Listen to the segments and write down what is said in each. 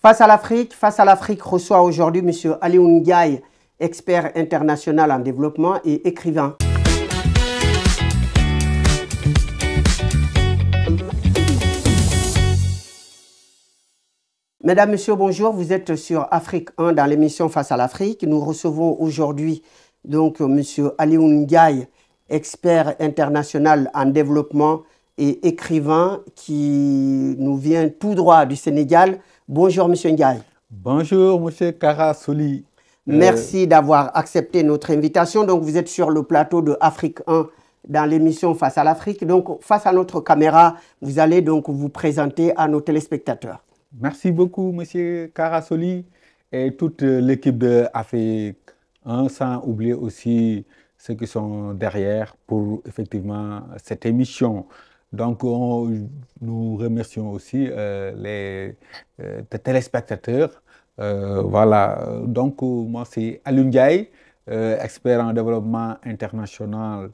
Face à l'Afrique reçoit aujourd'hui M. Alioune Ndiaye, expert international en développement et écrivain. Mesdames, Messieurs, bonjour. Vous êtes sur Afrique 1 dans l'émission Face à l'Afrique. Nous recevons aujourd'hui donc M. Alioune Ndiaye, expert international en développement et écrivain qui nous vient tout droit du Sénégal. Bonjour M. Ndiaye. Bonjour M. Kara Soli. Merci d'avoir accepté notre invitation. Donc vous êtes sur le plateau de Afrique 1 dans l'émission Face à l'Afrique. Donc face à notre caméra, vous allez donc vous présenter à nos téléspectateurs. Merci beaucoup M. Kara Soli et toute l'équipe de Afrique 1, sans oublier aussi ceux qui sont derrière pour effectivement cette émission. Donc, nous remercions aussi les téléspectateurs. Voilà, donc moi c'est Alioune Ndiaye, expert en développement international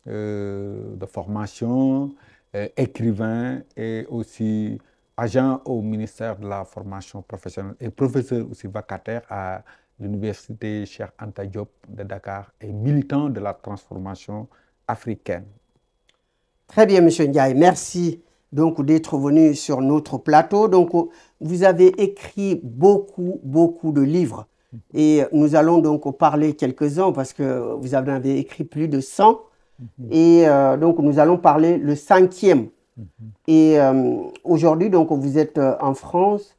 de formation, écrivain et aussi agent au ministère de la formation professionnelle et professeur aussi vacataire à l'université Cheikh Anta Diop de Dakar et militant de la transformation africaine. Très bien, M. Ndiaye. Merci donc d'être venu sur notre plateau. Donc, vous avez écrit beaucoup de livres. Et nous allons donc parler quelques-uns parce que vous en avez écrit plus de 100. Et donc, nous allons parler le 5e. Et aujourd'hui, donc, vous êtes en France,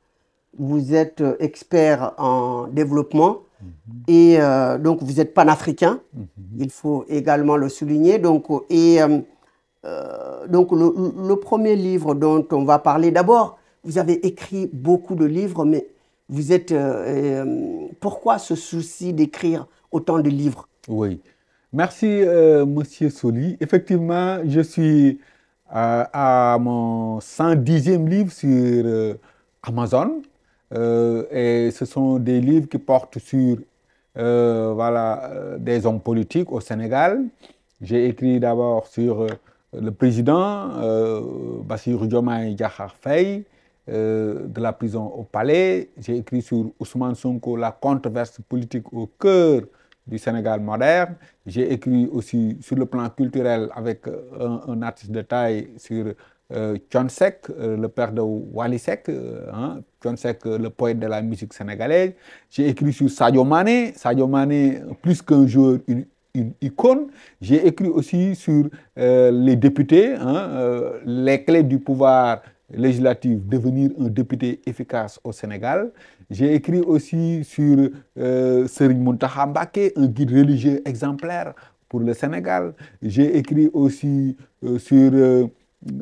vous êtes expert en développement et donc, vous êtes panafricain. Il faut également le souligner. Donc, donc le premier livre dont on va parler, d'abord, vous avez écrit beaucoup de livres, mais vous êtes... pourquoi ce souci d'écrire autant de livres? Oui, merci Monsieur Soli. Effectivement, je suis à mon 110e livre sur Amazon et ce sont des livres qui portent sur voilà, des hommes politiques au Sénégal. J'ai écrit d'abord sur le président Bassirou Diomaye Diakhar Faye de la prison au palais. J'ai écrit sur Ousmane Sonko, la controverse politique au cœur du Sénégal moderne. J'ai écrit aussi sur le plan culturel avec un artiste de taille sur Thione Seck, le père de Wally Seck, Thione Seck, le poète de la musique sénégalaise. J'ai écrit sur Sadio Mané, plus qu'un joueur, une icône. J'ai écrit aussi sur les députés, les clés du pouvoir législatif, devenir un député efficace au Sénégal. J'ai écrit aussi sur Serigne Mountakha Mbacké, un guide religieux exemplaire pour le Sénégal. J'ai écrit aussi sur,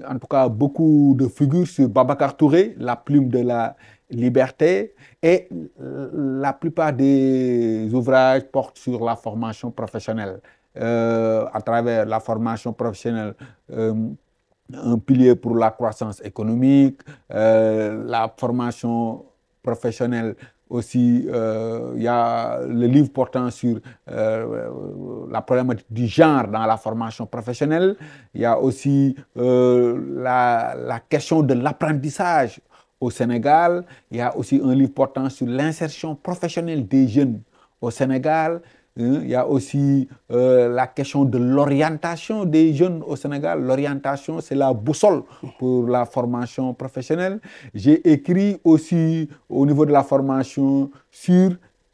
en tout cas, beaucoup de figures sur Babacar Touré, la plume de la liberté, et la plupart des ouvrages portent sur la formation professionnelle. À travers la formation professionnelle, un pilier pour la croissance économique, la formation professionnelle aussi, il y a le livre portant sur la problématique du genre dans la formation professionnelle. Il y a aussi la question de l'apprentissage au Sénégal. Il y a aussi un livre portant sur l'insertion professionnelle des jeunes au Sénégal. Il y a aussi la question de l'orientation des jeunes au Sénégal. L'orientation, c'est la boussole pour la formation professionnelle. J'ai écrit aussi au niveau de la formation sur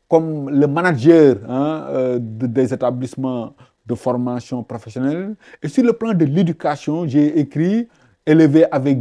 comme le manager des établissements de formation professionnelle. Et sur le plan de l'éducation, j'ai écrit Élever avec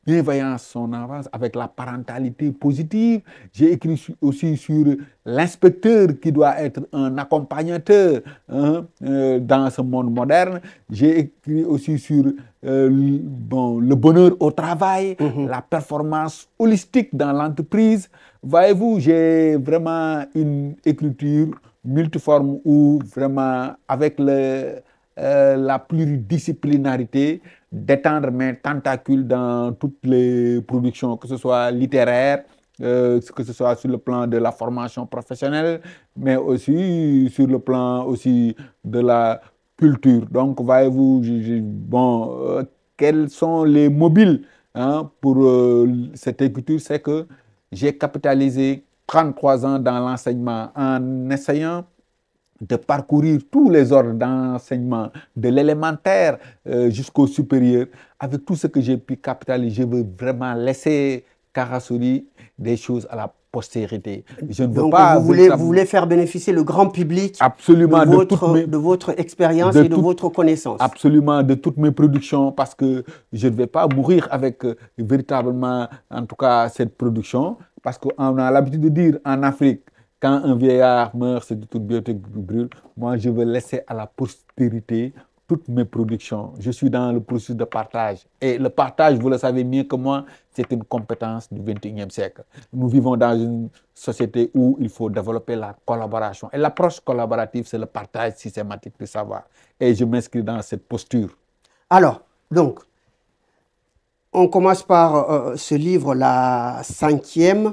bienveillance son enfance, avec la parentalité positive. J'ai écrit aussi sur l'inspecteur qui doit être un accompagnateur dans ce monde moderne. J'ai écrit aussi sur le bonheur au travail, la performance holistique dans l'entreprise. Voyez-vous, j'ai vraiment une écriture multiforme où vraiment avec la pluridisciplinarité, d'étendre mes tentacules dans toutes les productions, que ce soit littéraire, que ce soit sur le plan de la formation professionnelle, mais aussi sur le plan aussi de la culture. Donc, voyez-vous, quels sont les mobiles pour cette écriture? C'est que J'ai capitalisé 33 ans dans l'enseignement en essayant de parcourir tous les ordres d'enseignement, de l'élémentaire jusqu'au supérieur. Avec tout ce que j'ai pu capitaliser, je veux vraiment laisser Karasoli des choses à la postérité. Je ne veux Donc, pas vous voulez faire bénéficier le grand public absolument de votre expérience et de votre connaissance. Absolument, de toutes mes productions, parce que je ne vais pas mourir avec véritablement, en tout cas, cette production, parce qu'on a l'habitude de dire en Afrique, quand un vieillard meurt, c'est de toute bibliothèque qui brûle. Moi, je veux laisser à la postérité toutes mes productions. Je suis dans le processus de partage. Et le partage, vous le savez mieux que moi, c'est une compétence du XXIe siècle. Nous vivons dans une société où il faut développer la collaboration. Et l'approche collaborative, c'est le partage systématique du savoir. Et je m'inscris dans cette posture. Alors, donc, on commence par ce livre, la 5e,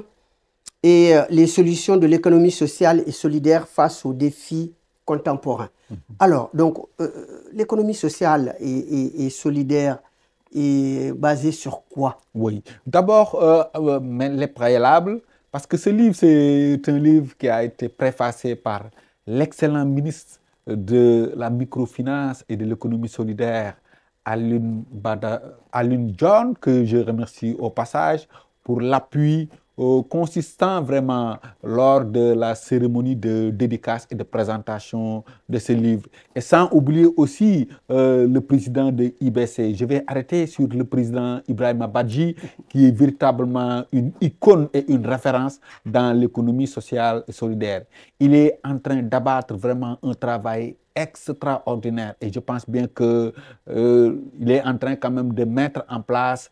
et les solutions de l'économie sociale et solidaire face aux défis contemporains. Alors, donc, l'économie sociale et solidaire est basée sur quoi? Oui. D'abord, les préalables, parce que ce livre, c'est un livre qui a été préfacé par l'excellent ministre de la microfinance et de l'économie solidaire, Alun John, que je remercie au passage pour l'appui consistant vraiment lors de la cérémonie de dédicace et de présentation de ce livre. Et sans oublier aussi le président de IBC. Je vais arrêter sur le président Ibrahima Badji, qui est véritablement une icône et une référence dans l'économie sociale et solidaire. Il est en train d'abattre vraiment un travail extraordinaire et je pense bien que il est en train quand même de mettre en place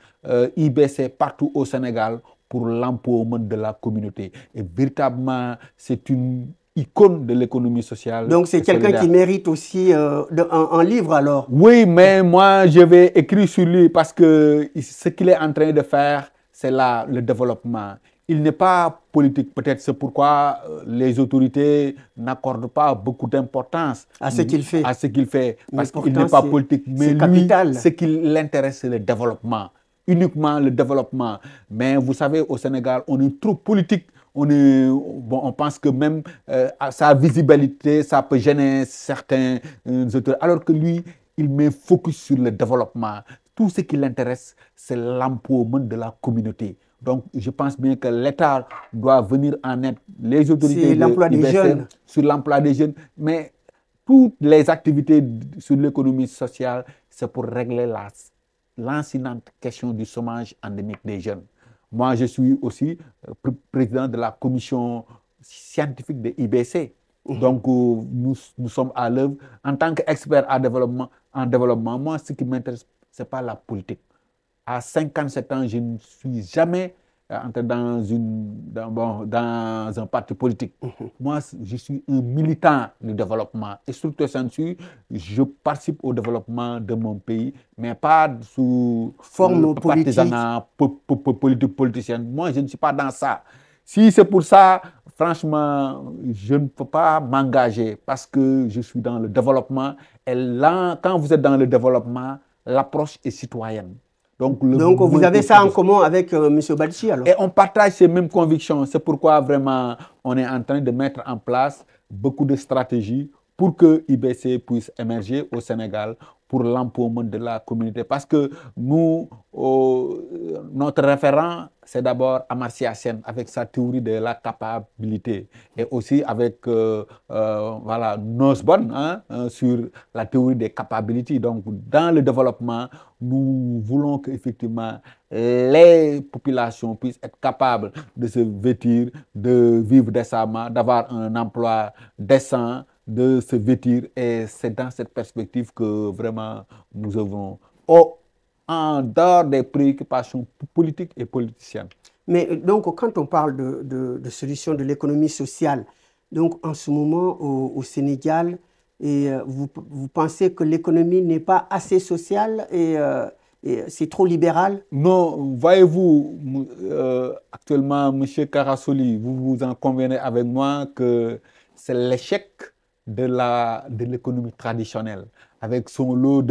IBC partout au Sénégal pour l'empowerment de la communauté. Et véritablement, c'est une icône de l'économie sociale. Donc, c'est quelqu'un qui mérite aussi un livre, alors? Oui, mais moi, je vais écrire sur lui parce que ce qu'il est en train de faire, c'est là le développement. Il n'est pas politique, peut-être c'est pourquoi les autorités n'accordent pas beaucoup d'importance à ce qu'il fait. Parce qu'il n'est pas politique. Mais lui, capital. Ce qui l'intéresse, c'est le développement. Uniquement le développement. Mais vous savez, au Sénégal, on est trop politique. On pense que même sa visibilité, ça peut gêner certains autorités. Alors que lui, il met focus sur le développement. Tout ce qui l'intéresse, c'est l'empowerment de la communauté. Donc, je pense bien que l'État doit venir en aide, les autorités l'emploi des jeunes. Sur l'emploi des jeunes. Mais toutes les activités sur l'économie sociale, c'est pour régler lancinante question du chômage endémique des jeunes. Moi, je suis aussi président de la commission scientifique de IBC. Donc, nous sommes à l'œuvre. En tant qu'expert en développement, moi, ce qui m'intéresse, ce n'est pas la politique. À 57 ans, je ne suis jamais entré dans un parti politique. Moi, je suis un militant du développement. Et surtout, je participe au développement de mon pays, mais pas sous forme partisanat politicienne. Moi, je ne suis pas dans ça. Si c'est pour ça, franchement, je ne peux pas m'engager parce que je suis dans le développement. Et là, quand vous êtes dans le développement, l'approche est citoyenne. Donc vous avez ça en commun avec M. Badji, alors? Et on partage ces mêmes convictions. C'est pourquoi vraiment on est en train de mettre en place beaucoup de stratégies pour que IBC puisse émerger au Sénégal pour l'empowerment de la communauté. Parce que nous, notre référent, c'est d'abord Amartya Sen avec sa théorie de la capacité et aussi avec Nosbon sur la théorie des capacités. Donc, dans le développement, nous voulons qu'effectivement les populations puissent être capables de se vêtir, de vivre décemment, d'avoir un emploi décent, de se vêtir. Et c'est dans cette perspective que vraiment nous œuvrons en dehors des préoccupations politiques et politiciennes. Mais donc, quand on parle de solution de l'économie sociale, donc en ce moment au Sénégal, et vous pensez que l'économie n'est pas assez sociale et c'est trop libéral? Non, voyez-vous, actuellement, M. Karasoli, vous en convenez avec moi que c'est l'échec de l'économie traditionnelle. avec son lot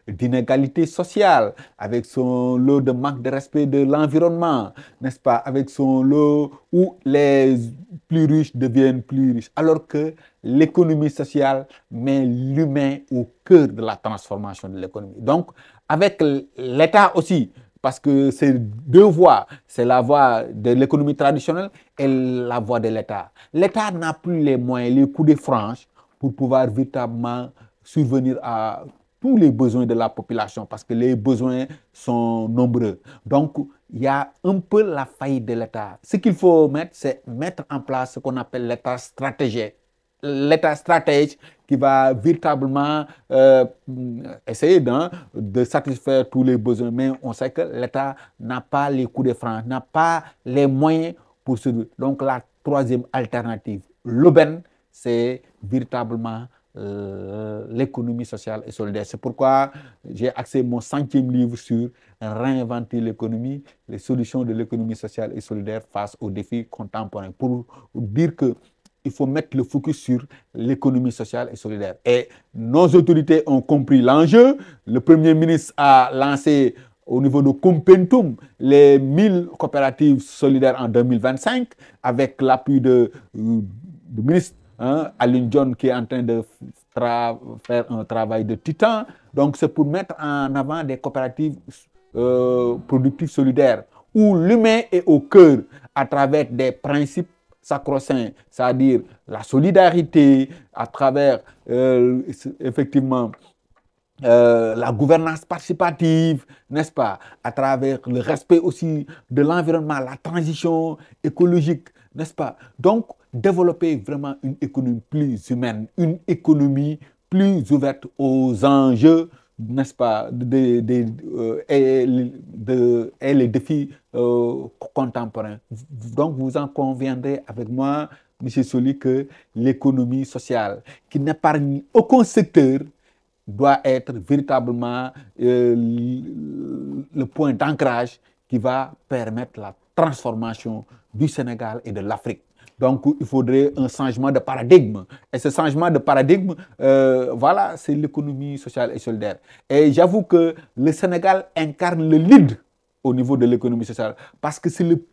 d'inégalités sociales, avec son lot de manque de respect de l'environnement, n'est-ce pas, avec son lot où les plus riches deviennent plus riches, alors que l'économie sociale met l'humain au cœur de la transformation de l'économie. Donc, avec l'État aussi, parce que c'est deux voies, c'est la voie de l'économie traditionnelle et la voie de l'État. L'État n'a plus les moyens, les coups de franche pour pouvoir véritablement survenir à tous les besoins de la population parce que les besoins sont nombreux. Donc, il y a un peu la faillite de l'État. Ce qu'il faut mettre, c'est mettre en place ce qu'on appelle l'État stratégique. L'État stratège qui va véritablement essayer de satisfaire tous les besoins. Mais on sait que l'État n'a pas les coups de franc, n'a pas les moyens pour ce. Donc la troisième alternative, l'aubaine, c'est véritablement l'économie sociale et solidaire. C'est pourquoi j'ai axé mon 5e livre sur réinventer l'économie, les solutions de l'économie sociale et solidaire face aux défis contemporains. Pour dire que il faut mettre le focus sur l'économie sociale et solidaire. Et nos autorités ont compris l'enjeu. Le Premier ministre a lancé au niveau de Kumpentum les 1000 coopératives solidaires en 2025 avec l'appui du ministre Aline John qui est en train de faire un travail de titan. Donc c'est pour mettre en avant des coopératives productives solidaires où l'humain est au cœur à travers des principes sacro-saint, c'est-à-dire la solidarité à travers effectivement la gouvernance participative, n'est-ce pas, à travers le respect aussi de l'environnement, la transition écologique, n'est-ce pas. Donc, développer vraiment une économie plus humaine, une économie plus ouverte aux enjeux, n'est-ce pas, et les défis contemporains. Donc, vous en conviendrez avec moi, M. Soli, que l'économie sociale, qui n'épargne aucun secteur, doit être véritablement le point d'ancrage qui va permettre la transformation du Sénégal et de l'Afrique. Donc, il faudrait un changement de paradigme. Et ce changement de paradigme, voilà, c'est l'économie sociale et solidaire. Et j'avoue que le Sénégal incarne le lead au niveau de l'économie sociale parce que c'est le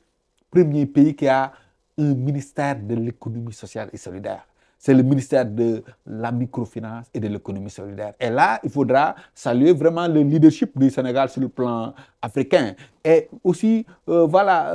premier pays qui a un ministère de l'économie sociale et solidaire. C'est le ministère de la microfinance et de l'économie solidaire. Et là, il faudra saluer vraiment le leadership du Sénégal sur le plan africain. Et aussi, voilà,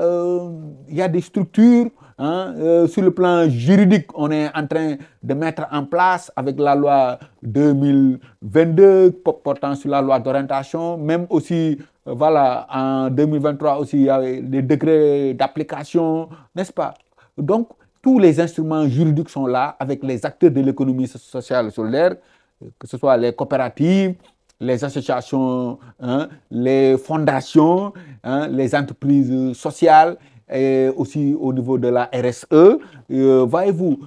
il y a des structures sur le plan juridique. On est en train de mettre en place avec la loi 2022 portant sur la loi d'orientation, même aussi, voilà, en 2023 aussi, il y a des décrets d'application, n'est-ce pas? Donc, tous les instruments juridiques sont là avec les acteurs de l'économie sociale et solidaire, que ce soit les coopératives, les associations, les fondations, les entreprises sociales et aussi au niveau de la RSE. Voyez-vous,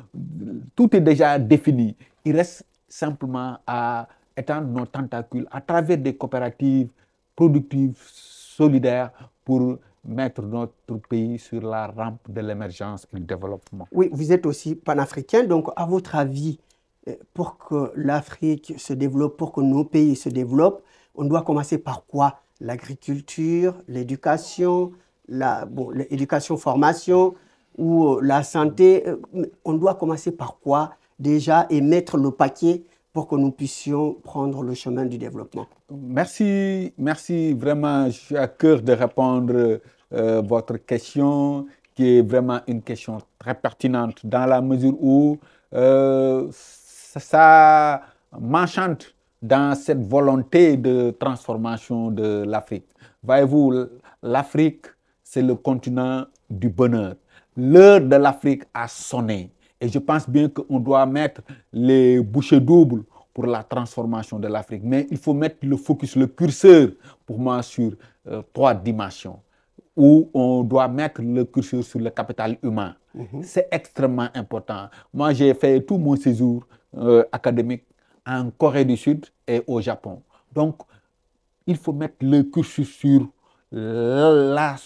tout est déjà défini. Il reste simplement à étendre nos tentacules à travers des coopératives productives, solidaires pour mettre notre pays sur la rampe de l'émergence et du développement. Oui, vous êtes aussi panafricain, donc à votre avis, pour que l'Afrique se développe, pour que nos pays se développent, on doit commencer par quoi? L'agriculture, l'éducation, l'éducation, formation ou la santé. On doit commencer par quoi déjà et mettre le paquet pour que nous puissions prendre le chemin du développement? Merci, merci vraiment. Je suis à cœur de répondre votre question, qui est vraiment une question très pertinente dans la mesure où ça m'enchante dans cette volonté de transformation de l'Afrique. Voyez-vous, l'Afrique, c'est le continent du bonheur. L'heure de l'Afrique a sonné. Et je pense bien qu'on doit mettre les bouchées doubles pour la transformation de l'Afrique. Mais il faut mettre le focus, le curseur, pour moi, sur 3 dimensions, où on doit mettre le curseur sur le capital humain. C'est extrêmement important. Moi, j'ai fait tout mon séjour académique en Corée du Sud et au Japon. Donc, il faut mettre le curseur sur la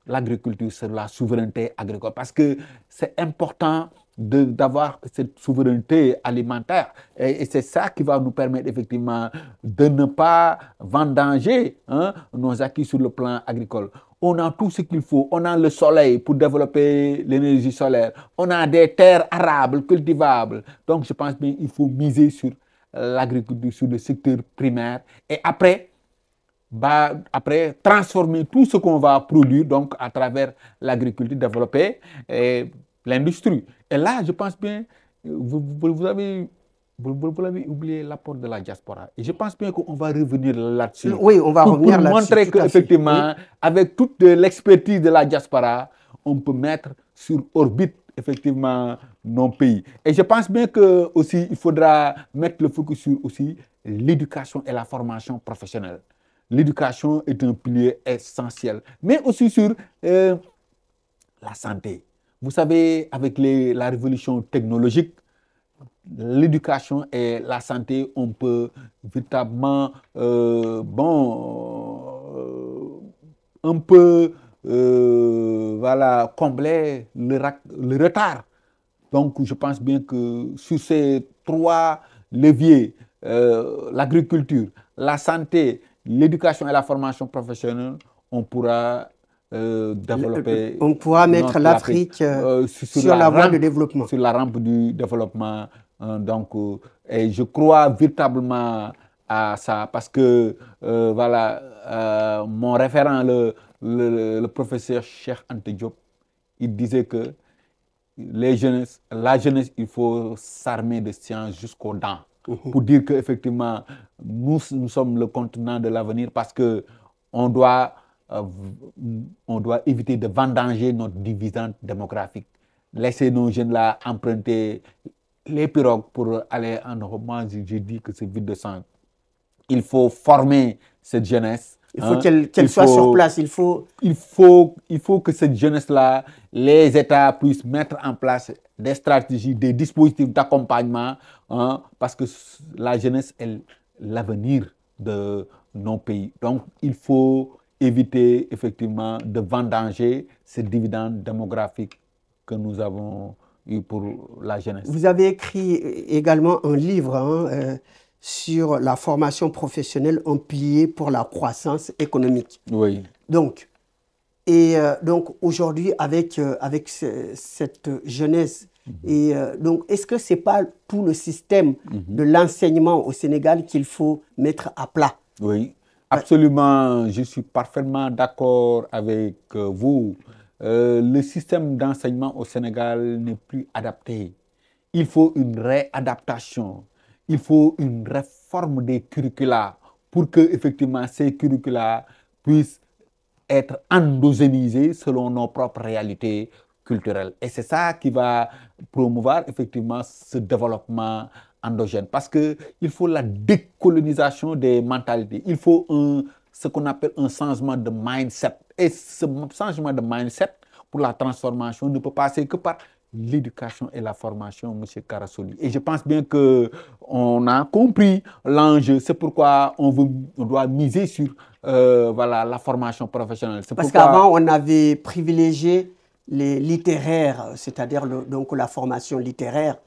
l'agriculture sur la souveraineté agricole, parce que c'est important d'avoir cette souveraineté alimentaire. Et c'est ça qui va nous permettre effectivement de ne pas vendanger nos acquis sur le plan agricole. On a tout ce qu'il faut. On a le soleil pour développer l'énergie solaire. On a des terres arables, cultivables. Donc, je pense bien qu'il faut miser sur l'agriculture, sur le secteur primaire. Et après, transformer tout ce qu'on va produire donc, à travers l'agriculture, développer l'industrie. Et là, je pense bien, vous avez oublié l'apport de la diaspora. Et je pense bien qu'on va revenir là-dessus. Oui, on va revenir là-dessus. Pour montrer qu'effectivement, oui, avec toute l'expertise de la diaspora, on peut mettre sur orbite, effectivement, nos pays. Et je pense bien que aussi, il faudra mettre le focus sur aussi l'éducation et la formation professionnelle. L'éducation est un pilier essentiel, mais aussi sur la santé. Vous savez, avec la révolution technologique, l'éducation et la santé, on peut véritablement voilà, combler le retard. Donc, je pense bien que sur ces trois leviers, l'agriculture, la santé, l'éducation et la formation professionnelle, on pourra développer... On pourra mettre l'Afrique sur la voie de développement. Sur la rampe du développement. Et je crois véritablement à ça parce que, voilà, mon référent, le professeur Cheikh Anta Diop, il disait que la jeunesse, il faut s'armer de science jusqu'aux dents. Pour dire qu'effectivement, nous sommes le continent de l'avenir parce qu'on doit éviter de vendanger notre dividende démographique. Laisser nos jeunes là emprunter les pirogues pour aller en Europe. Moi, je dis que c'est vide de sens. Il faut former cette jeunesse. Il faut qu'elle soit sur place. Il faut que cette jeunesse-là, les États puissent mettre en place des stratégies, des dispositifs d'accompagnement, parce que la jeunesse est l'avenir de nos pays. Donc, il faut éviter effectivement de vendanger ces dividendes démographiques que nous avons eu pour la jeunesse. Vous avez écrit également un livre sur la formation professionnelle, un pilier pour la croissance économique. Oui. Donc aujourd'hui, avec cette jeunesse, donc est-ce que ce n'est pas tout le système de l'enseignement au Sénégal qu'il faut mettre à plat? Oui, absolument. Je suis parfaitement d'accord avec vous. Le système d'enseignement au Sénégal n'est plus adapté. Il faut une réadaptation. Il faut une réforme des curricula pour que, effectivement, ces curricula puissent être endogénisés selon nos propres réalités culturelles. Et c'est ça qui va promouvoir, effectivement, ce développement endogène. Parce qu'il faut la décolonisation des mentalités. Il faut ce qu'on appelle un changement de mindset. Et ce changement de mindset pour la transformation ne peut passer que par l'éducation et la formation, M. Karasoly. Et je pense bien qu'on a compris l'enjeu. C'est pourquoi on doit miser sur voilà, la formation professionnelle. Parce qu'avant, on avait privilégié les littéraires, c'est-à-dire donc la formation littéraire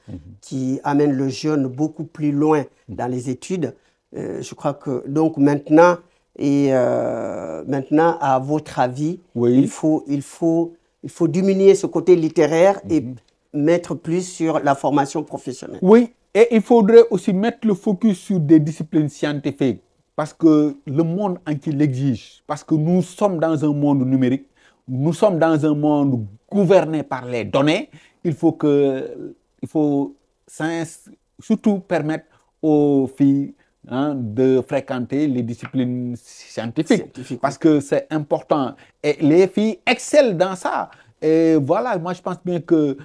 qui amène le jeune beaucoup plus loin dans les études. Je crois que donc maintenant, à votre avis, oui, il faut diminuer ce côté littéraire et mettre plus sur la formation professionnelle. Oui, et il faudrait aussi mettre le focus sur des disciplines scientifiques parce que le monde entier l'exige. Parce que nous sommes dans un monde numérique, nous sommes dans un monde gouverné par les données. Il faut surtout permettre aux filles de fréquenter les disciplines scientifiques. Parce que c'est important. Et les filles excellent dans ça. Et voilà, moi je pense bien que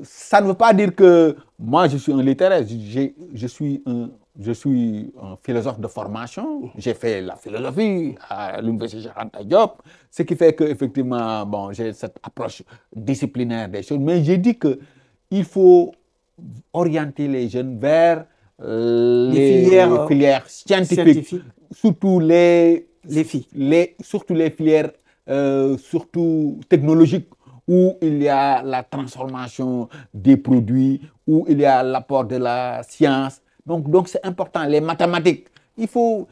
ça ne veut pas dire que moi je suis un littéraire. Je suis un philosophe de formation. J'ai fait la philosophie à l'université Cheikh Anta Diop. Ce qui fait qu'effectivement, bon, j'ai cette approche disciplinaire des choses. Mais j'ai dit qu'il faut orienter les jeunes vers les filières scientifiques. Surtout les filles. Surtout les filières surtout technologiques, où il y a la transformation des produits, où il y a l'apport de la science. Donc c'est important. Les mathématiques, il faut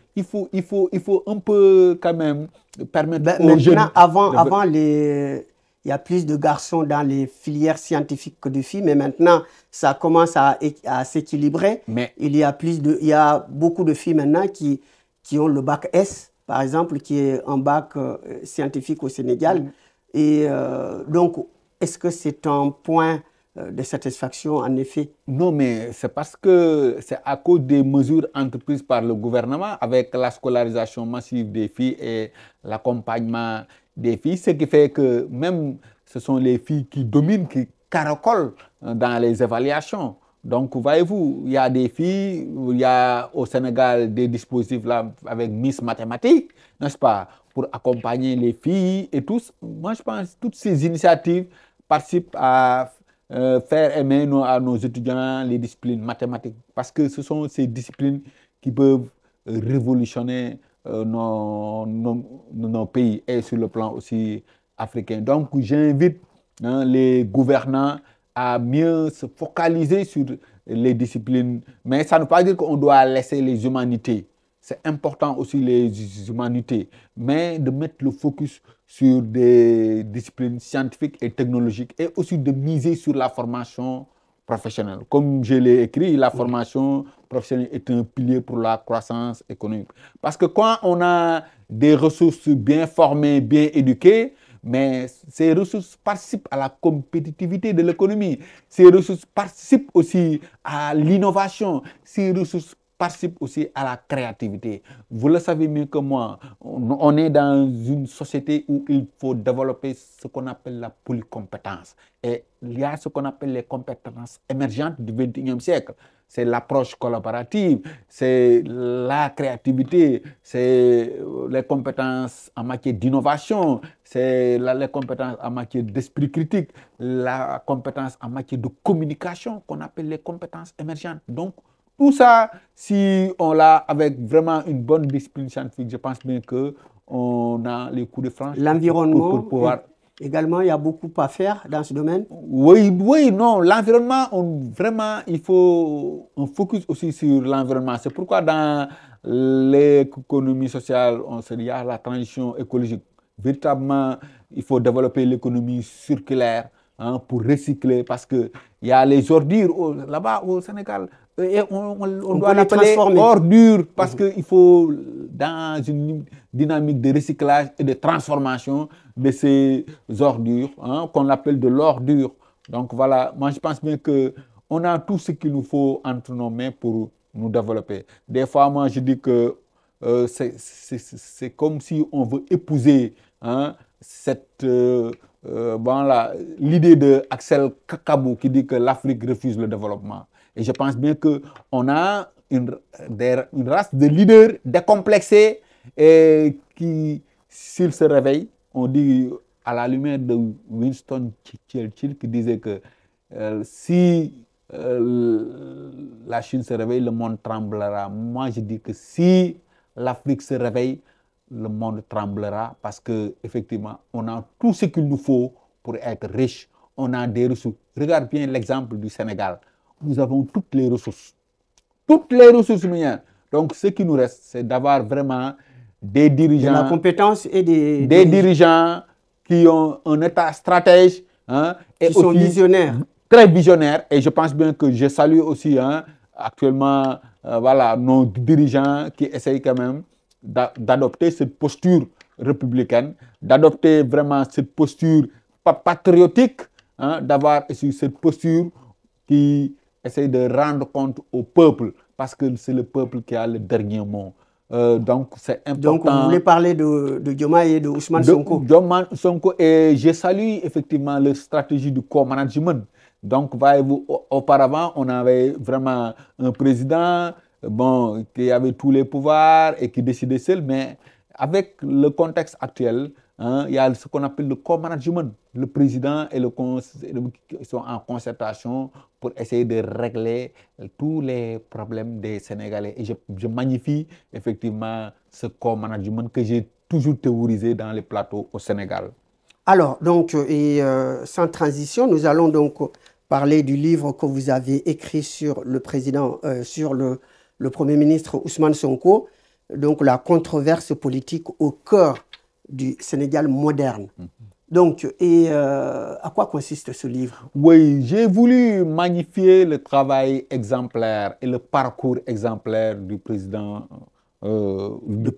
un peu quand même permettre aux jeunes. Maintenant, il y a plus de garçons dans les filières scientifiques que de filles, mais maintenant, ça commence à s'équilibrer. Mais Il y a beaucoup de filles maintenant qui ont le bac S, par exemple, qui est un bac scientifique au Sénégal. Et donc, est-ce que c'est un point de satisfaction, en effet? non, mais c'est parce que c'est à cause des mesures entreprises par le gouvernement avec la scolarisation massive des filles et l'accompagnement des filles, ce qui fait que même ce sont les filles qui dominent, qui caracolent dans les évaluations. Donc, voyez-vous, il y a des filles, il y a au Sénégal des dispositifs là avec Miss Mathématiques, n'est-ce pas, pour accompagner les filles et tous. Moi, je pense que toutes ces initiatives participent à faire aimer à nos étudiants les disciplines mathématiques, parce que ce sont ces disciplines qui peuvent révolutionner nos pays et sur le plan aussi africain. Donc, j'invite les gouvernants à mieux se focaliser sur les disciplines, mais ça ne veut pas dire qu'on doit laisser les humanités. C'est important aussi les humanités, mais de mettre le focus sur des disciplines scientifiques et technologiques et aussi de miser sur la formation professionnelle. Comme je l'ai écrit, la formation professionnelle est un pilier pour la croissance économique. Parce que quand on a des ressources bien formées, bien éduquées, mais ces ressources participent à la compétitivité de l'économie. Ces ressources participent aussi à l'innovation. Ces ressources participent aussi à la créativité. Vous le savez mieux que moi, on est dans une société où il faut développer ce qu'on appelle la polycompétence. Et il y a ce qu'on appelle les compétences émergentes du XXIe siècle. C'est l'approche collaborative, c'est la créativité, c'est les compétences en matière d'innovation, c'est les compétences en matière d'esprit critique, la compétence en matière de communication qu'on appelle les compétences émergentes. Donc, tout ça, si on l'a avec vraiment une bonne discipline scientifique, je pense bien qu'on a les coups de franche L'environnement, pour pouvoir... Également, il y a beaucoup à faire dans ce domaine. Oui, non, l'environnement, vraiment, il faut un focus aussi sur l'environnement. C'est pourquoi dans l'économie sociale, il y a la transition écologique. Véritablement, il faut développer l'économie circulaire pour recycler, parce qu'il y a les ordures là-bas au Sénégal. Et on doit l'appeler ordures, parce qu'il faut, dans une dynamique de recyclage et de transformation de ces ordures, qu'on appelle de l'ordure. Donc voilà, moi je pense bien qu'on a tout ce qu'il nous faut entre nos mains pour nous développer. Des fois, moi je dis que c'est comme si on veut épouser l'idée de Axel Kakabou qui dit que l'Afrique refuse le développement. Et je pense bien qu'on a une race de leaders décomplexés et qui, s'ils se réveillent, on dit à la lumière de Winston Churchill qui disait que si la Chine se réveille, le monde tremblera. Moi, je dis que si l'Afrique se réveille, le monde tremblera, parce qu'effectivement, on a tout ce qu'il nous faut pour être riche. On a des ressources. Regarde bien l'exemple du Sénégal. Nous avons toutes les ressources. Toutes les ressources humaines. Donc, ce qui nous reste, c'est d'avoir vraiment des dirigeants. De la compétence et des dirigeants qui ont un état stratège. Et qui sont visionnaires. Très visionnaires. Et je pense bien que je salue aussi actuellement nos dirigeants qui essayent quand même d'adopter cette posture républicaine, d'adopter vraiment cette posture patriotique, d'avoir aussi cette posture qui essaie de rendre compte au peuple, parce que c'est le peuple qui a le dernier mot. Donc, c'est important. Donc, vous voulez parler de Diomaye et de Ousmane Sonko. Diomaye Sonko, et je salue effectivement la stratégie du co-management. Donc, voyez-vous, auparavant, on avait vraiment un président qui avait tous les pouvoirs et qui décidait seul, mais avec le contexte actuel, il y a ce qu'on appelle le co-management. Le président et le conseil sont en concertation pour essayer de régler tous les problèmes des Sénégalais. Et je magnifie effectivement ce co-management que j'ai toujours théorisé dans les plateaux au Sénégal. Alors, donc, sans transition, nous allons donc parler du livre que vous avez écrit sur le président, sur le Premier ministre Ousmane Sonko, donc la controverse politique au cœur du Sénégal moderne. Donc, à quoi consiste ce livre? Oui, j'ai voulu magnifier le travail exemplaire et le parcours exemplaire du président du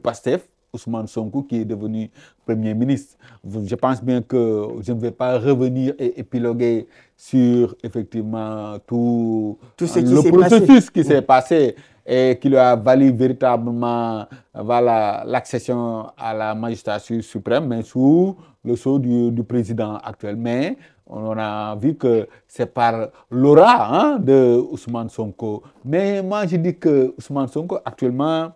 PASTEF, Ousmane Sonko, qui est devenu Premier ministre. Je pense bien que je ne vais pas revenir et épiloguer sur effectivement tout le processus qui s'est passé et qui lui a valu véritablement l'accession à la magistrature suprême, mais sous le sceau du président actuel. Mais on a vu que c'est par l'aura de Ousmane Sonko. Mais moi, je dis que Ousmane Sonko, actuellement,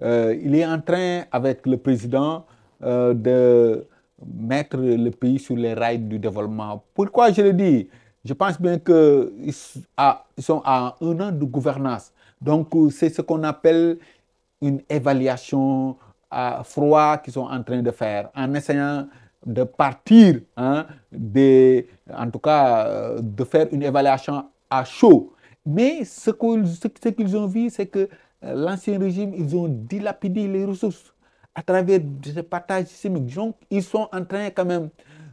il est en train, avec le président, de mettre le pays sur les rails du développement. Pourquoi je le dis? Je pense bien qu'ils sont à 1 an de gouvernance. Donc, c'est ce qu'on appelle une évaluation à froid qu'ils sont en train de faire, en essayant de partir, en tout cas, de faire une évaluation à chaud. Mais ce qu'ils ont vu, c'est que l'ancien régime, ils ont dilapidé les ressources à travers ce partage systémique. Donc, ils sont en train quand même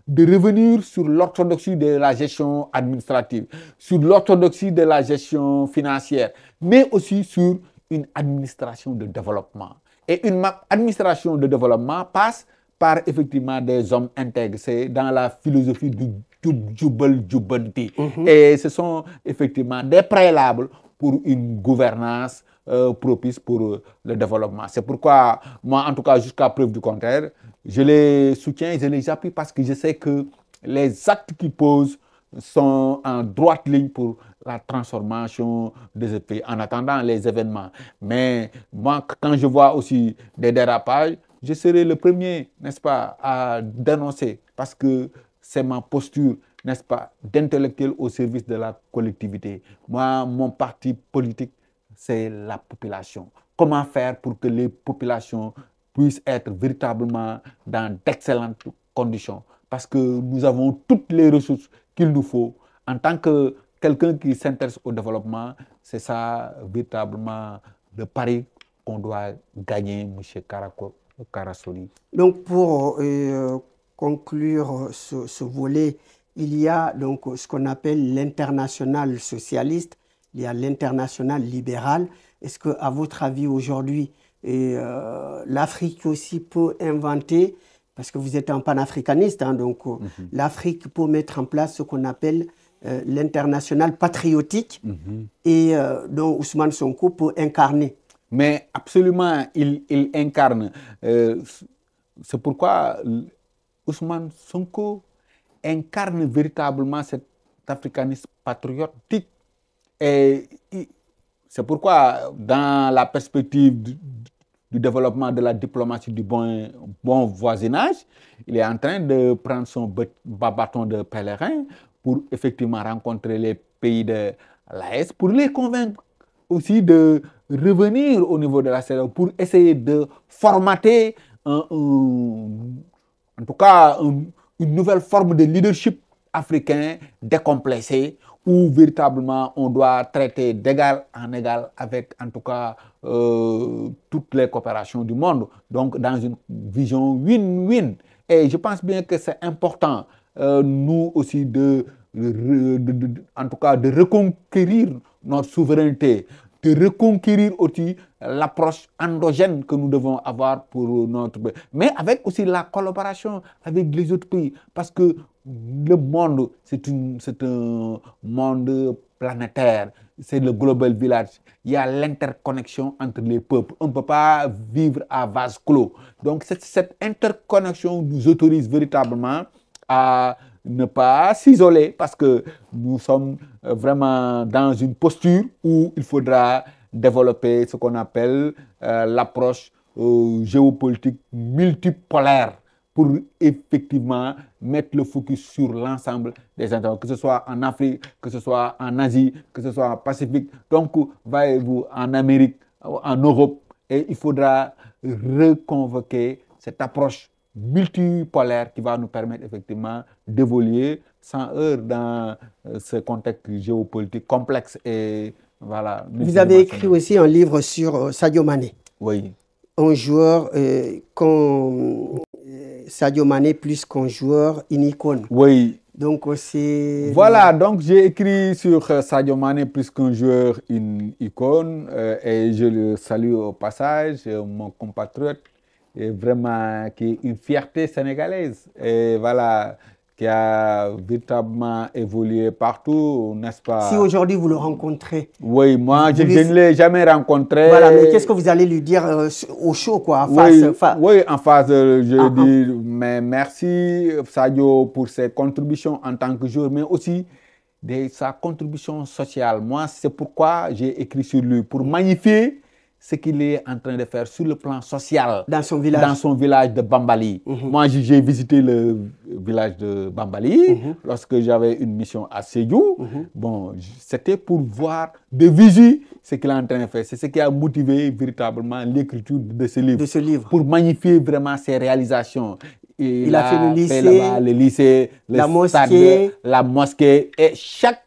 de revenir sur l'orthodoxie de la gestion administrative, sur l'orthodoxie de la gestion financière, mais aussi sur une administration de développement. Et une administration de développement passe par effectivement des hommes intègres. C'est dans la philosophie du Jubal Jubanti. Et ce sont effectivement des préalables pour une gouvernance propice pour le développement. C'est pourquoi, moi, en tout cas, jusqu'à preuve du contraire, je les soutiens et je les appuie parce que je sais que les actes qu'ils posent sont en droite ligne pour la transformation de ce pays, en attendant les événements. Mais moi, quand je vois aussi des dérapages, je serai le premier, n'est-ce pas, à dénoncer parce que c'est ma posture, n'est-ce pas, d'intellectuel au service de la collectivité. Moi, mon parti politique, c'est la population. Comment faire pour que les populations puissent être véritablement dans d'excellentes conditions? Parce que nous avons toutes les ressources qu'il nous faut. En tant que quelqu'un qui s'intéresse au développement, c'est ça véritablement le pari qu'on doit gagner, M. Karasoli. Donc, pour conclure ce volet, il y a donc ce qu'on appelle l'international socialiste, il y a l'international libéral. Est-ce qu'à votre avis, aujourd'hui, l'Afrique aussi peut inventer, parce que vous êtes un panafricaniste, donc l'Afrique peut mettre en place ce qu'on appelle l'international patriotique et dont Ousmane Sonko peut incarner? Mais absolument, il incarne. C'est pourquoi Ousmane Sonko incarne véritablement cet africanisme patriotique. Et c'est pourquoi, dans la perspective du développement de la diplomatie du bon voisinage, il est en train de prendre son bâton de pèlerin pour effectivement rencontrer les pays de l'AES, pour les convaincre aussi de revenir au niveau de la CEDEAO, pour essayer de formater en tout cas une nouvelle forme de leadership africain décomplexé, où véritablement on doit traiter d'égal en égal avec en tout cas toutes les coopérations du monde, donc dans une vision win-win. Et je pense bien que c'est important, nous aussi, en tout cas de reconquérir notre souveraineté, de reconquérir aussi l'approche endogène que nous devons avoir pour notre pays, mais avec aussi la collaboration avec les autres pays, parce que le monde, c'est un monde planétaire, c'est le global village. Il y a l'interconnexion entre les peuples. On ne peut pas vivre à vase clos. Donc cette interconnexion nous autorise véritablement à ne pas s'isoler, parce que nous sommes vraiment dans une posture où il faudra développer ce qu'on appelle l'approche géopolitique multipolaire, pour effectivement mettre le focus sur l'ensemble des intérêts, que ce soit en Afrique, que ce soit en Asie, que ce soit en Pacifique, donc voyez-vous, en Amérique, en Europe. Et il faudra reconvoquer cette approche multipolaire qui va nous permettre effectivement d'évoluer sans heurts dans ce contexte géopolitique complexe et voilà. Vous avez écrit aussi un livre sur Sadio Mané. Oui. Un joueur, Sadio Mané plus qu'un joueur, une icône. Oui. Donc c'est... Voilà, donc j'ai écrit sur Sadio Mané plus qu'un joueur, une icône, et je le salue au passage, mon compatriote, et vraiment qui est une fierté sénégalaise, et voilà, qui a véritablement évolué partout, n'est-ce pas? Si aujourd'hui vous le rencontrez. Oui, moi je ne l'ai jamais rencontré. Voilà, mais qu'est-ce que vous allez lui dire au show, quoi, en face? Oui, en face, je dis mais merci Sadio pour ses contributions en tant que joueur, mais aussi sa contribution sociale. Moi, c'est pourquoi j'ai écrit sur lui, pour magnifier ce qu'il est en train de faire sur le plan social. Dans son village. Dans son village de Bambali. Moi, j'ai visité le village de Bambali lorsque j'avais une mission à Sédhiou. Bon, c'était pour voir de visu ce qu'il est en train de faire. C'est ce qui a motivé véritablement l'écriture de ce livre. Pour magnifier vraiment ses réalisations. Il a fait le lycée, le lycée, la mosquée. La mosquée. Et chaque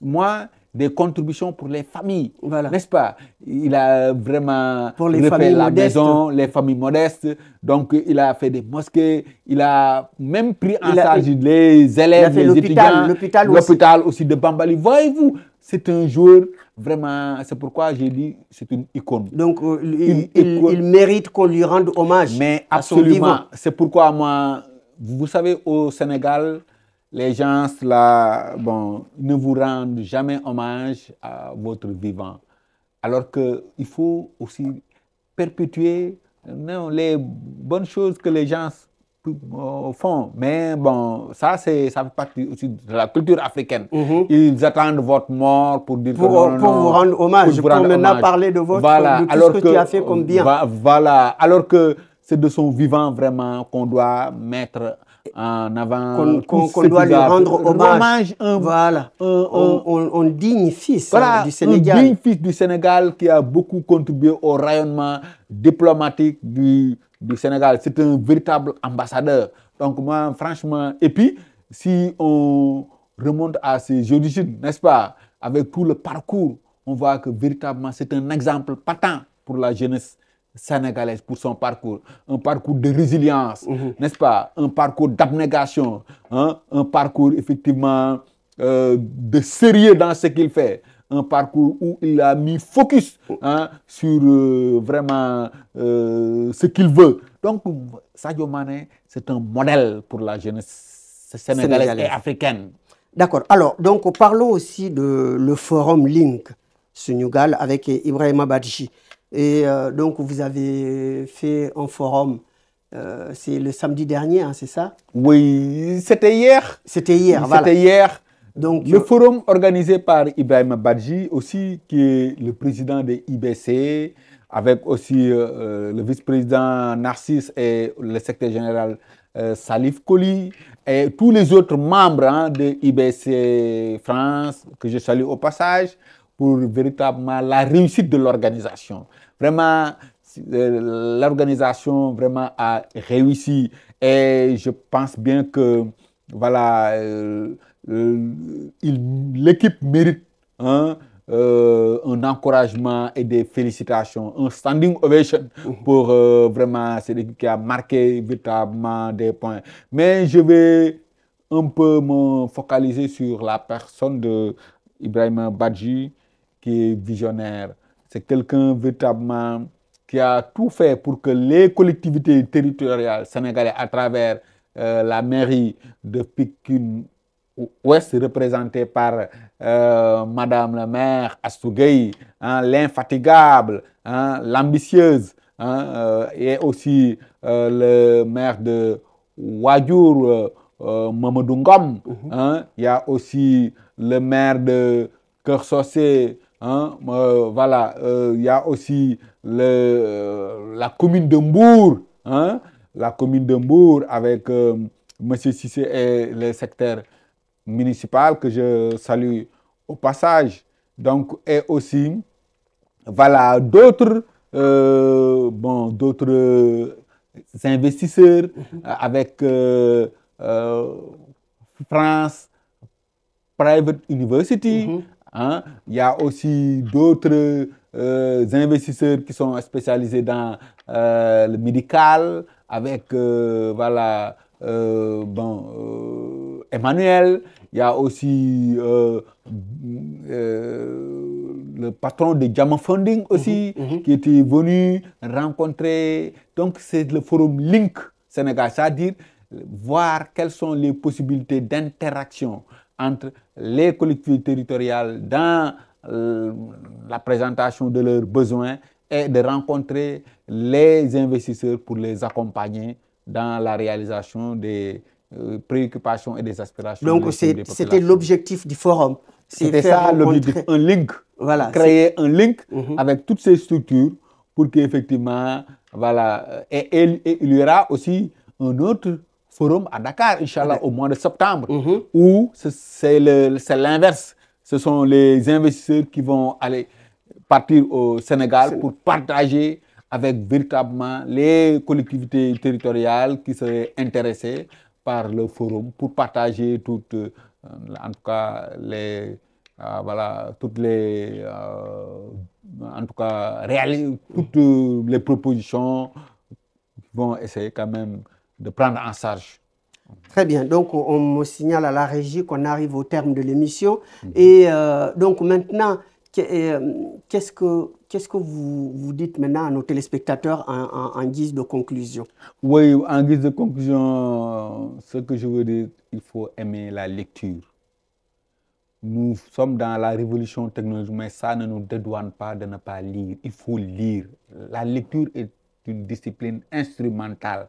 mois, des contributions pour les familles, voilà. N'est-ce pas? Il a vraiment pour les refait la modestes. Maison, les familles modestes. Donc, il a fait des mosquées. Il a même pris en charge les élèves, les étudiants. L'hôpital aussi de Bambali. Voyez-vous, c'est un joueur vraiment... C'est pourquoi j'ai dit c'est une icône. Donc, il mérite qu'on lui rende hommage. Mais à son vivant. C'est pourquoi moi, vous savez, au Sénégal, les gens là, bon, ne vous rendent jamais hommage à votre vivant. Alors qu'il faut aussi perpétuer les bonnes choses que les gens font. Mais bon, ça fait partie aussi de la culture africaine. Ils attendent votre mort pour dire pour vous rendre hommage, pour maintenant parler de votre de tout ce que tu as fait comme bien. Voilà, alors que c'est de son vivant vraiment qu'on doit mettre en avant, qu'on doit lui rendre hommage. Voilà. Un digne fils du Sénégal. Un digne fils du Sénégal qui a beaucoup contribué au rayonnement diplomatique du Sénégal. C'est un véritable ambassadeur. Donc moi, franchement, et puis, si on remonte à ses origines, n'est-ce pas, avec tout le parcours, on voit que véritablement c'est un exemple patent pour la jeunesse sénégalaise, pour son parcours, un parcours de résilience, n'est-ce pas, un parcours d'abnégation, hein? Un parcours effectivement de sérieux dans ce qu'il fait, un parcours où il a mis focus sur vraiment ce qu'il veut. Donc Sadio Mané, c'est un modèle pour la jeunesse sénégalaise et africaine. D'accord. Alors, donc parlons aussi de le forum Link Sunugal avec Ibrahima Badji. Et donc, vous avez fait un forum, c'est le samedi dernier, hein, c'est ça? Oui, c'était hier. C'était hier, voilà. C'était hier. Donc, le forum organisé par Ibrahima Badji, aussi, qui est le président de IBC, avec aussi le vice-président Narcisse et le secrétaire général Salif Koli, et tous les autres membres de IBC France, que je salue au passage, pour véritablement la réussite de l'organisation. Vraiment, l'organisation vraiment a réussi et je pense bien que voilà, l'équipe mérite un encouragement et des félicitations, un standing ovation pour vraiment cette équipe qui a marqué véritablement des points. Mais je vais un peu me focaliser sur la personne de Ibrahima Badji, qui est visionnaire. C'est quelqu'un véritablement qui a tout fait pour que les collectivités territoriales sénégalaises, à travers la mairie de Pikine Ouest, représentée par Madame la maire Astou Gueye, l'infatigable, l'ambitieuse, et aussi le maire de Wadjour, Mamadou Ngom. Il y a aussi le maire de Keur Socé. Voilà, il y a aussi la commune de Mbour, la commune de Mbour avec M. Cissé et le secteur municipal que je salue au passage. Donc, et aussi, voilà, d'autres bon, d'autres investisseurs avec France Private University. Hein. Il y a aussi d'autres investisseurs qui sont spécialisés dans le médical avec voilà, bon, Emmanuel. Il y a aussi le patron de Diamond Funding aussi qui était venu rencontrer. Donc c'est le forum Link Sénégal, c'est-à-dire voir quelles sont les possibilités d'interaction entre les collectivités territoriales dans la présentation de leurs besoins et de rencontrer les investisseurs pour les accompagner dans la réalisation des préoccupations et des aspirations. Donc c'était l'objectif du forum. C'était ça l'objectif, un link. Voilà, créer un link avec toutes ces structures pour qu'effectivement, voilà, et il y aura aussi un autre forum à Dakar, Inch'Allah, au mois de septembre, où c'est l'inverse. Ce sont les investisseurs qui vont aller partir au Sénégal pour partager avec véritablement les collectivités territoriales qui seraient intéressées par le forum, pour partager toutes, en tout cas, les, voilà, toutes les, en tout cas, toutes les propositions qui vont essayer quand même de prendre en charge. Très bien. Donc, on me signale à la régie qu'on arrive au terme de l'émission. Et donc, maintenant, qu'est-ce que vous dites maintenant à nos téléspectateurs en guise de conclusion? Oui, en guise de conclusion, ce que je veux dire, il faut aimer la lecture. Nous sommes dans la révolution technologique, mais ça ne nous dédouane pas de ne pas lire. Il faut lire. La lecture est une discipline instrumentale.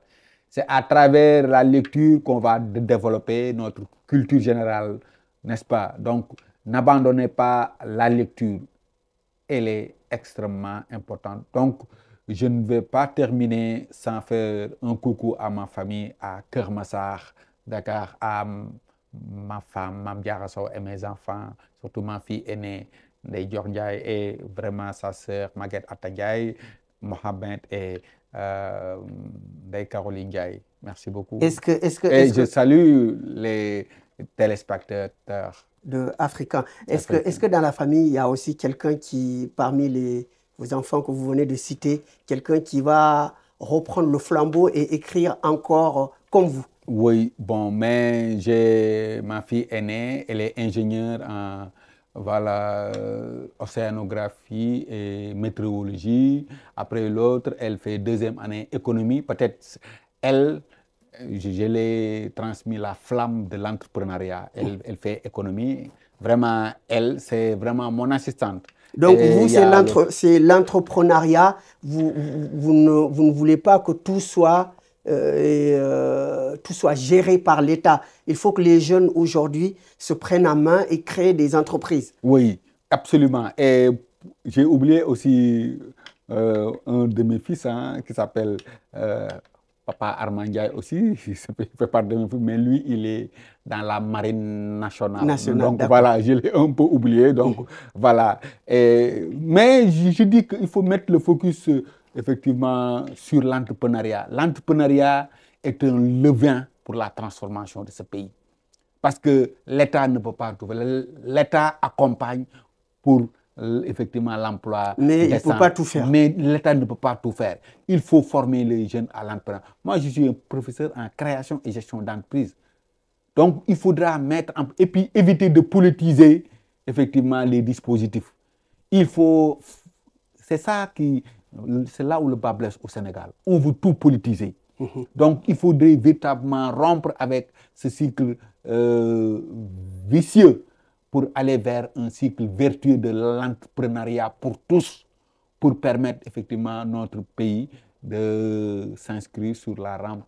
C'est à travers la lecture qu'on va développer notre culture générale, n'est-ce pas? Donc, n'abandonnez pas la lecture. Elle est extrêmement importante. Donc, je ne vais pas terminer sans faire un coucou à ma famille, à Keur Massar, Dakar, à ma femme, Mame Diarra Sow, et mes enfants, surtout ma fille aînée, Ndeye Dior Ndiaye, et vraiment sa sœur, Maguette Atta Ndiaye, Mohamed et Ndeye Caroline Ndiaye. Merci beaucoup. Et je salue les téléspectateurs de Africains. Est-ce que dans la famille, il y a aussi quelqu'un qui, parmi vos enfants que vous venez de citer, quelqu'un qui va reprendre le flambeau et écrire encore comme vous? Oui, bon, mais j'ai ma fille aînée, elle est ingénieure en voilà, océanographie et météorologie. Après l'autre, elle fait deuxième année économie. Peut-être elle, je l'ai transmis la flamme de l'entrepreneuriat. Elle fait économie. Vraiment, elle, c'est vraiment mon assistante. Donc, vous, c'est l'entrepreneuriat. Vous ne voulez pas que tout soit géré par l'État. Il faut que les jeunes aujourd'hui se prennent en main et créent des entreprises. Oui, absolument. Et j'ai oublié aussi un de mes fils qui s'appelle Papa Armand Ndiaye aussi. Il fait partie de mes fils, mais lui, il est dans la marine nationale. Donc voilà, je l'ai un peu oublié. Donc voilà. Mais je dis qu'il faut mettre le focus effectivement sur l'entrepreneuriat. L'entrepreneuriat est un levain pour la transformation de ce pays. Parce que l'État ne peut pas tout faire. L'État accompagne pour effectivement l'emploi. Mais il ne peut pas tout faire. Mais l'État ne peut pas tout faire. Il faut former les jeunes à l'entrepreneuriat. Moi, je suis un professeur en création et gestion d'entreprise. Donc, il faudra mettre et puis éviter de politiser effectivement les dispositifs. Il faut... C'est ça qui... C'est là où le bas blesse au Sénégal. On veut tout politiser. Donc, il faudrait véritablement rompre avec ce cycle vicieux pour aller vers un cycle vertueux de l'entrepreneuriat pour tous, pour permettre effectivement à notre pays de s'inscrire sur la rampe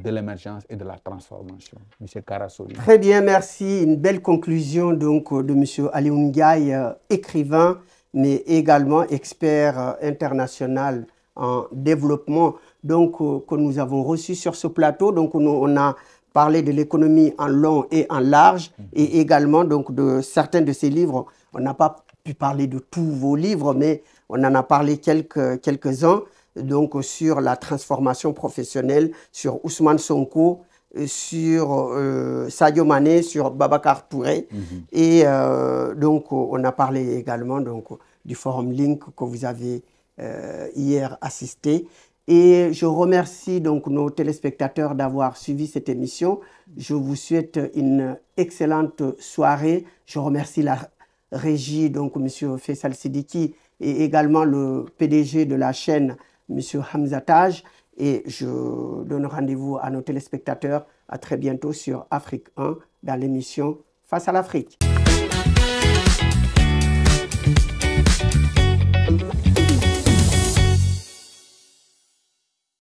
de l'émergence et de la transformation. M. Kara Soli. Très bien, merci. Une belle conclusion donc de M. Alioune Ndiaye, écrivain, mais également expert international en développement, donc que nous avons reçu sur ce plateau. Donc on a parlé de l'économie en long et en large, et également donc de certains de ses livres. On n'a pas pu parler de tous vos livres, mais On en a parlé quelques-uns, donc sur la transformation professionnelle, sur Ousmane Sonko, sur Sadio Mané, sur Babacar Touré. Et donc, on a parlé également donc, du forum Link que vous avez hier assisté. Et je remercie donc nos téléspectateurs d'avoir suivi cette émission. Je vous souhaite une excellente soirée. Je remercie la régie, donc M. Faisal Sidiki, et également le PDG de la chaîne, M. Hamza Taj. Et je donne rendez-vous à nos téléspectateurs à très bientôt sur Afrique 1 dans l'émission Face à l'Afrique.